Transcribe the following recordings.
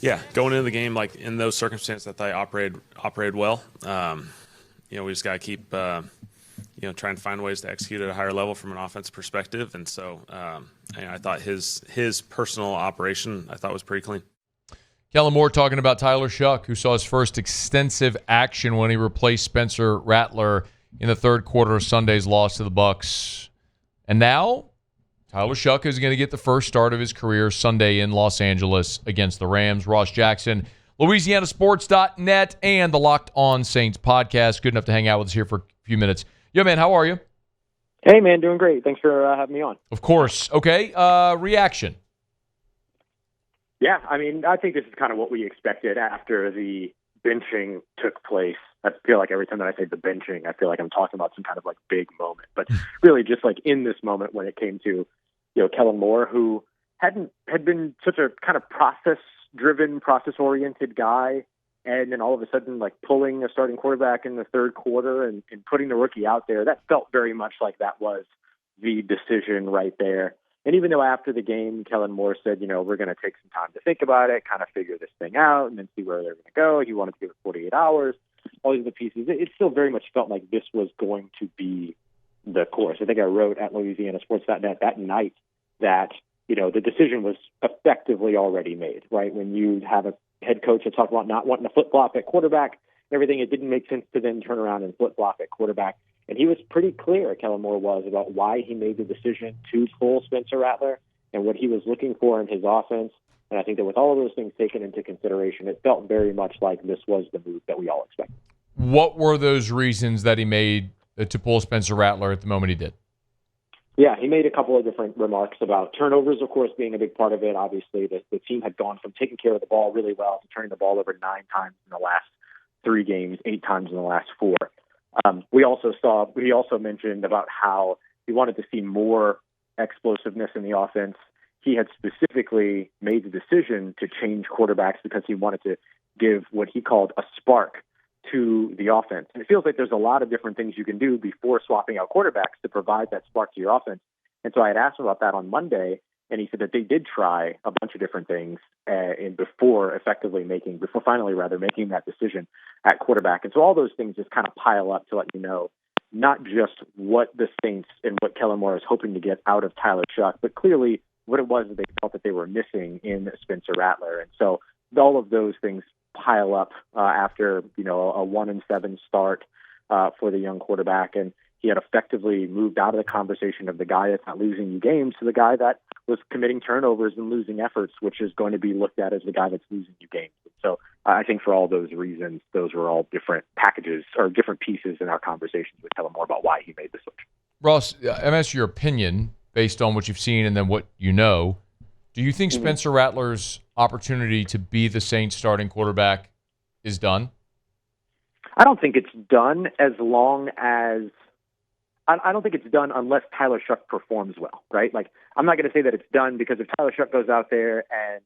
Yeah, going into the game, like in those circumstances, I thought I operated well. We just got to keep, trying to find ways to execute at a higher level from an offense perspective. And so, I thought his personal operation, I thought was pretty clean. Kellen Moore talking about Tyler Shough, who saw his first extensive action when he replaced Spencer Rattler in the third quarter of Sunday's loss to the Bucks. And now Tyler Shough is going to get the first start of his career Sunday in Los Angeles against the Rams. Ross Jackson, LouisianaSports.net, and the Locked On Saints podcast. Good enough to hang out with us here for a few minutes. Yo, man, how are you? Hey, man, doing great. Thanks for having me on. Of course. Okay, reaction. Yeah, I think this is kind of what we expected after the benching took place. I feel like every time that I say the benching, I feel like I'm talking about some kind of like big moment. But really just like in this moment when it came to, Kellen Moore, who had been such a kind of process-driven, process-oriented guy, and then all of a sudden like pulling a starting quarterback in the third quarter and putting the rookie out there, that felt very much like that was the decision right there. And even though after the game, Kellen Moore said, we're going to take some time to think about it, kind of figure this thing out, and then see where they're going to go. He wanted to give it 48 hours, all these other pieces. It still very much felt like this was going to be the course. I think I wrote at LouisianaSports.net that night that, the decision was effectively already made, right? When you have a head coach that talked about not wanting to flip-flop at quarterback and everything, it didn't make sense to then turn around and flip-flop at quarterback. And he was pretty clear, Kellen Moore was, about why he made the decision to pull Spencer Rattler and what he was looking for in his offense. And I think that with all of those things taken into consideration, it felt very much like this was the move that we all expected. What were those reasons that he made to pull Spencer Rattler at the moment he did? Yeah, he made a couple of different remarks about turnovers, of course, being a big part of it. Obviously, the team had gone from taking care of the ball really well to turning the ball over 9 times in the last 3 games, 8 times in the last 4. We also mentioned about how he wanted to see more explosiveness in the offense. He had specifically made the decision to change quarterbacks because he wanted to give what he called a spark to the offense. And it feels like there's a lot of different things you can do before swapping out quarterbacks to provide that spark to your offense. And so I had asked him about that on Monday, and he said that they did try a bunch of different things before finally making that decision at quarterback. And so all those things just kind of pile up to let you know not just what the Saints and what Kellen Moore is hoping to get out of Tyler Shough, but clearly what it was that they felt that they were missing in Spencer Rattler. And so all of those things pile up after a 1-7 start for the young quarterback, and he had effectively moved out of the conversation of the guy that's not losing you games to the guy that was committing turnovers and losing efforts, which is going to be looked at as the guy that's losing you games. So I think for all those reasons, those were all different packages or different pieces in our conversations with Kellen Moore about why he made the switch. Ross, I'm asking your opinion based on what you've seen and then what you know. Do you think Spencer Rattler's opportunity to be the Saints starting quarterback is done? I don't think it's done as long as I don't think it's done unless Tyler Shough performs well, right? Like, I'm not going to say that it's done because if Tyler Shough goes out there and,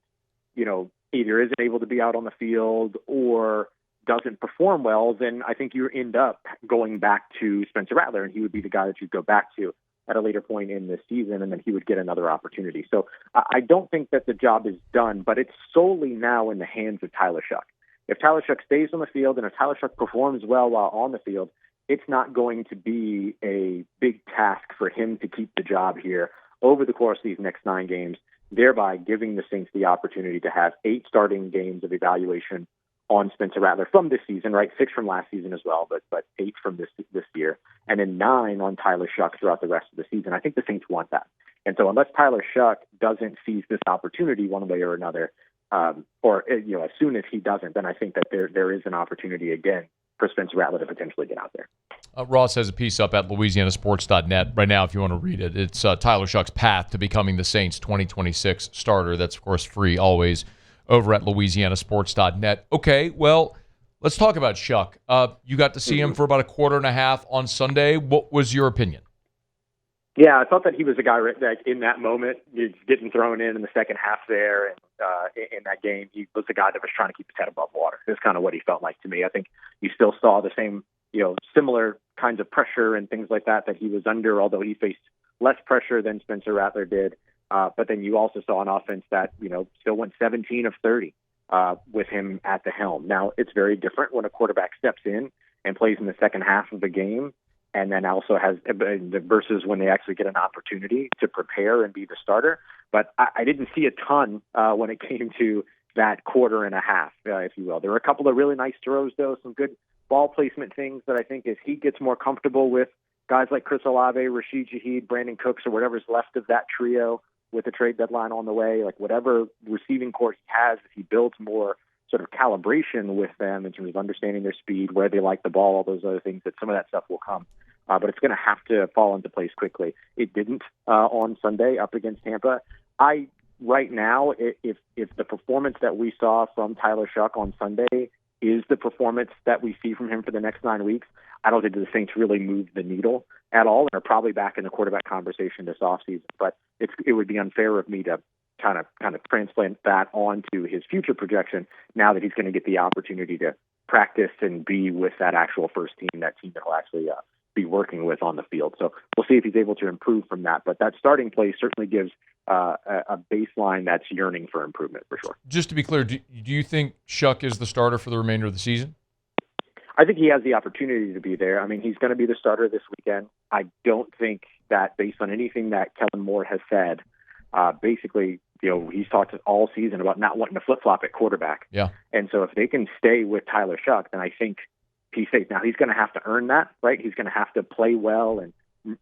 either isn't able to be out on the field or doesn't perform well, then I think you end up going back to Spencer Rattler, and he would be the guy that you'd go back to at a later point in the season, and then he would get another opportunity. So I don't think that the job is done, but it's solely now in the hands of Tyler Shough. If Tyler Shough stays on the field and if Tyler Shough performs well while on the field, it's not going to be a big task for him to keep the job here over the course of these next 9 games, thereby giving the Saints the opportunity to have 8 starting games of evaluation on Spencer Rattler from this season, right? 6 from last season as well, but 8 from this year, and then 9 on Tyler Shough throughout the rest of the season. I think the Saints want that. And so unless Tyler Shough doesn't seize this opportunity one way or another, as soon as he doesn't, then I think that there is an opportunity again for Spencer Rattler to potentially get out there. Ross has a piece up at LouisianaSports.net right now if you want to read it. It's Tyler Shough's path to becoming the Saints 2026 starter. That's, of course, free always over at LouisianaSports.net. Okay, well, let's talk about Shough. You got to see him for about a quarter and a half on Sunday. What was your opinion? Yeah, I thought that he was a guy that in that moment, getting thrown in the second half there, and in that game, he was the guy that was trying to keep his head above water. That's kind of what he felt like to me. I think you still saw the same, similar kinds of pressure and things like that he was under, although he faced less pressure than Spencer Rattler did. But then you also saw an offense that, still went 17 of 30 with him at the helm. Now, it's very different when a quarterback steps in and plays in the second half of the game, and then also has versus when they actually get an opportunity to prepare and be the starter. But I didn't see a ton when it came to that quarter and a half, if you will. There were a couple of really nice throws, though, some good ball placement things that I think as he gets more comfortable with guys like Chris Olave, Rashid Shaheed, Brandon Cooks, or whatever's left of that trio with the trade deadline on the way, like whatever receiving core he has, if he builds more sort of calibration with them in terms of understanding their speed, where they like the ball, all those other things, that some of that stuff will come. But it's going to have to fall into place quickly. It didn't on Sunday up against Tampa. Right now, if the performance that we saw from Tyler Shough on Sunday is the performance that we see from him for the next 9 weeks, I don't think the Saints really move the needle at all, and are probably back in the quarterback conversation this offseason. But it would be unfair of me to kind of transplant that onto his future projection now that he's going to get the opportunity to practice and be with that actual first team, that team that he'll actually be working with on the field. So we'll see if he's able to improve from that. But that starting place certainly gives a baseline that's yearning for improvement for sure. Just to be clear, do you think Shuck is the starter for the remainder of the season? I think he has the opportunity to be there. I mean, he's going to be the starter this weekend. I don't think that, based on anything that Kellen Moore has said, basically, he's talked all season about not wanting to flip-flop at quarterback. Yeah. And so if they can stay with Tyler Shough, then I think he's safe. Now, he's going to have to earn that, right? He's going to have to play well and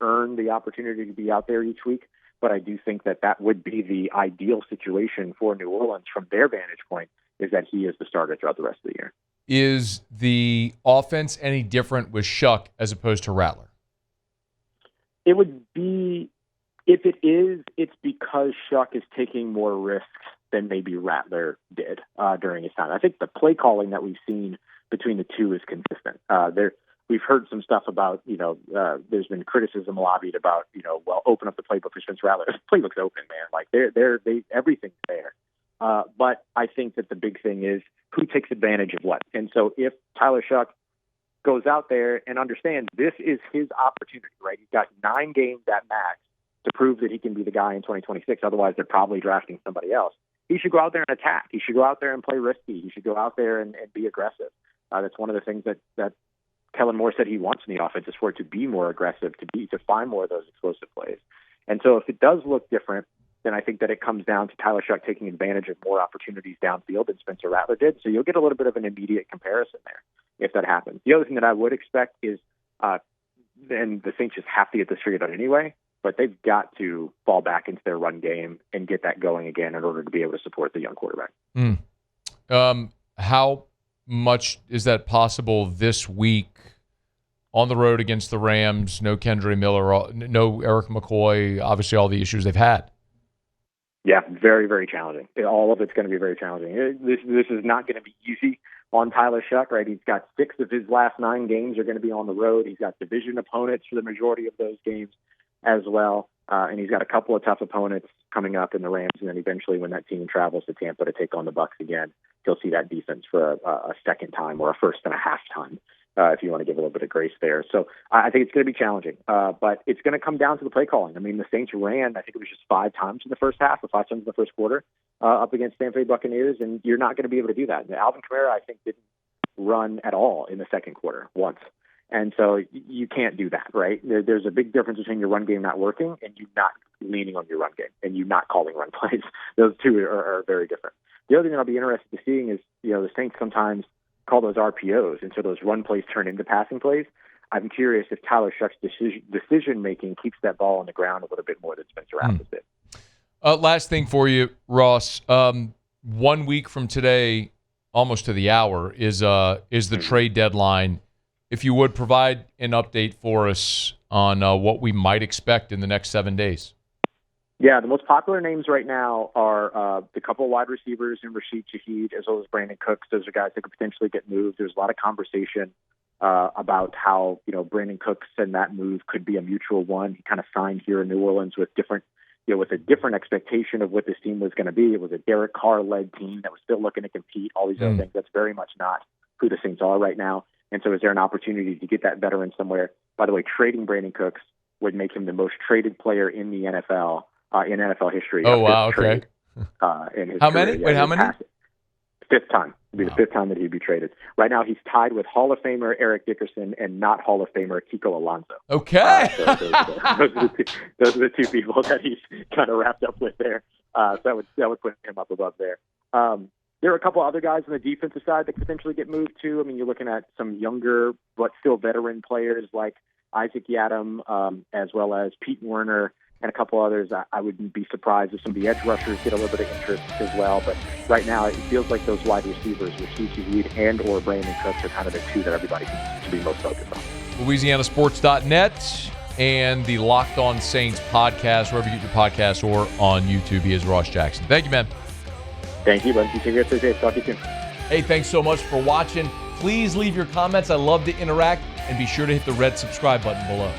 earn the opportunity to be out there each week. But I do think that would be the ideal situation for New Orleans from their vantage point, is that he is the starter throughout the rest of the year. Is the offense any different with Shuck as opposed to Rattler? It would be, if it is, it's because Shuck is taking more risks than maybe Rattler did during his time. I think the play calling that we've seen between the two is consistent. We've heard some stuff about, there's been criticism lobbied about, open up the playbook for Spencer Rattler. The playbook's open, man. Like everything's there. But I think that the big thing is who takes advantage of what. And so if Tyler Shough goes out there and understands this is his opportunity, right? He's got 9 games at max to prove that he can be the guy in 2026. Otherwise, they're probably drafting somebody else. He should go out there and attack. He should go out there and play risky. He should go out there and be aggressive. That's one of the things that Kellen Moore said he wants in the offense, is for it to be more aggressive, to find more of those explosive plays. And so if it does look different, then I think that it comes down to Tyler Shough taking advantage of more opportunities downfield than Spencer Rattler did. So you'll get a little bit of an immediate comparison there if that happens. The other thing that I would expect is, and the Saints just have to get this figured out anyway, but they've got to fall back into their run game and get that going again in order to be able to support the young quarterback. How much is that possible this week on the road against the Rams? No Kendre Miller, no Eric McCoy, obviously all the issues they've had. Yeah, very, very challenging. All of it's going to be very challenging. This is not going to be easy on Tyler Shough, right? He's got 6 of his last 9 games are going to be on the road. He's got division opponents for the majority of those games as well. And he's got a couple of tough opponents coming up in the Rams. And then eventually when that team travels to Tampa to take on the Bucs again, he'll see that defense for a second time, or a first and a half time, if you want to give a little bit of grace there. So I think it's going to be challenging, but it's going to come down to the play calling. I mean, the Saints ran, I think it was just 5 times in the first half, or 5 times in the first quarter, up against Tampa Bay Buccaneers, and you're not going to be able to do that. And Alvin Kamara, I think, didn't run at all in the second quarter once. And so you can't do that, right? There's a big difference between your run game not working and you not leaning on your run game and you not calling run plays. Those two are very different. The other thing I'll be interested in seeing is, the Saints sometimes call those RPOs, and so those run plays turn into passing plays. I'm curious if Tyler Shuck's decision-making keeps that ball on the ground a little bit more than Spencer Rattler did. Last thing for you, Ross. 1 week from today, almost to the hour, is the trade deadline. If you would provide an update for us on what we might expect in the next 7 days. Yeah, the most popular names right now are the couple of wide receivers in Rashid Shaheed, as well as Brandon Cooks. Those are guys that could potentially get moved. There's a lot of conversation about how, Brandon Cooks and that move could be a mutual one. He kind of signed here in New Orleans with with a different expectation of what this team was going to be. It was a Derek Carr-led team that was still looking to compete, all these other things. That's very much not who the Saints are right now. And so is there an opportunity to get that veteran somewhere? By the way, trading Brandon Cooks would make him the most traded player in the NFL, in NFL history. Oh, wow, okay. In his How career. many? Yeah, Wait, how many? Fifth time. It'd be the fifth time that he'd be traded. Right now, he's tied with Hall of Famer Eric Dickerson and not Hall of Famer Kiko Alonso. Okay. Those are the two people that he's kind of wrapped up with there. So that would put him up above there. There are a couple other guys on the defensive side that could potentially get moved too. I mean, you're looking at some younger but still veteran players like Isaac Yadam, as well as Pete Werner, and a couple others. I wouldn't be surprised if some of the edge rushers get a little bit of interest as well. But right now, it feels like those wide receivers with CeCe Reed and or Brandon Cooks are kind of the two that everybody seems to be most focused on. LouisianaSports.net and the Locked On Saints podcast, wherever you get your podcasts, or on YouTube. He is Ross Jackson. Thank you, man. Thank you, buddy. Take care today. Talk to you soon. Hey, thanks so much for watching. Please leave your comments. I love to interact. And be sure to hit the red subscribe button below.